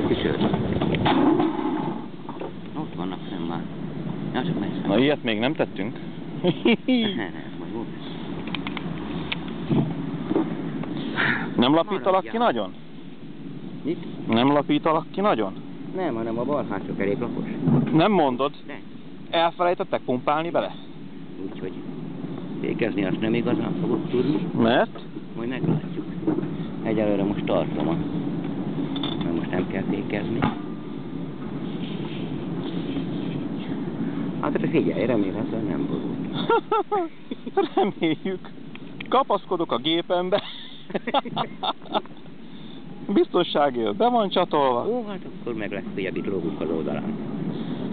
Kicsit. Ott vannak fenn már. Ja, csak messze. Na ilyet még nem tettünk. Nem, majd volt. Nem lapítalak ki nagyon? Mit? Nem lapítalak ki nagyon? Nem, hanem a bal hátsó elég lapos. Nem mondod? De. Elfelejtettek pumpálni bele? Úgyhogy fékezni azt nem igazán fogok tudni. Mert? Majd meglátjuk. Egyelőre most tartom a... Mert most nem kell fékezni. Hát figyelj, remélhetően nem borult. Reméljük. Kapaszkodok a gépembe. Biztonságért be van csatolva. Ó, hát akkor meg legfeljebb itt lógunk az oldalán.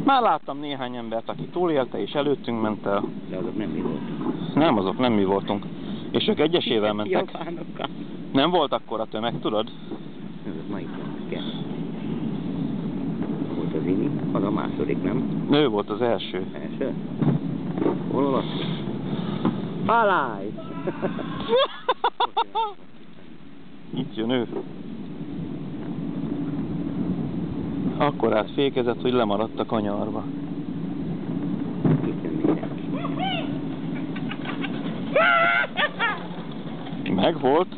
Már láttam néhány embert, aki túlélte és előttünk ment el. De azok nem mi voltunk. Nem, azok nem mi voltunk. És ők egyesével mentek. Japánokkal. Nem volt akkora tömeg, tudod? Azok ma itt vannak el. Volt az Imi, az a második, nem? Ő volt az első. Első? Hol olvasod? Haláj! Itt jön ő. Akkor átfékezett, hogy lemaradt a kanyarba. Itt jön mindenki. Megvolt.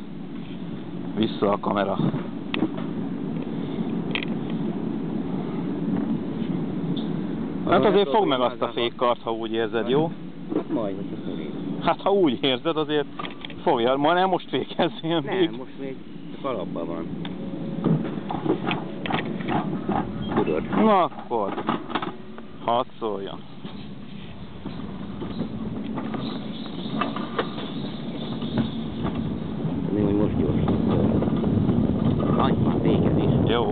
Vissza a kamera. Hát azért fogd meg azt a fékkart, ha úgy érzed, jó? Hát majd, hogyha szorít. Hát ha úgy érzed, azért fogja. Ma nem most fékezzél még. Nem, most még csak alapban van. Tudod? Na akkor. Hadd szóljon. Mi, hogy most gyorsan. Hagyj már fékezés. Jó.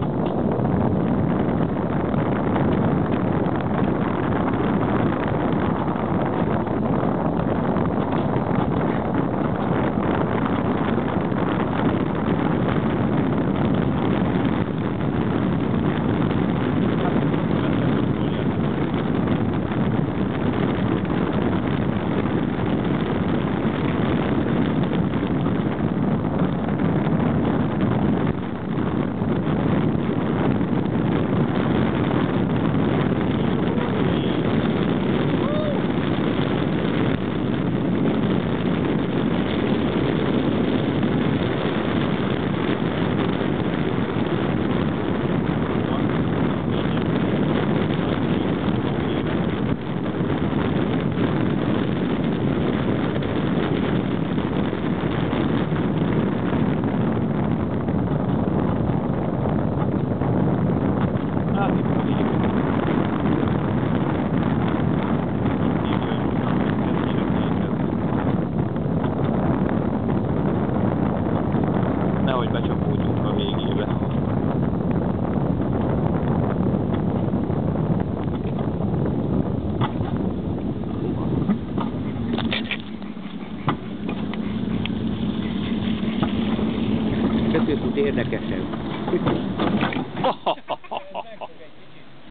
Nehogy becsapódjunk a végébe. Kötőfut érdekesebb. Aha!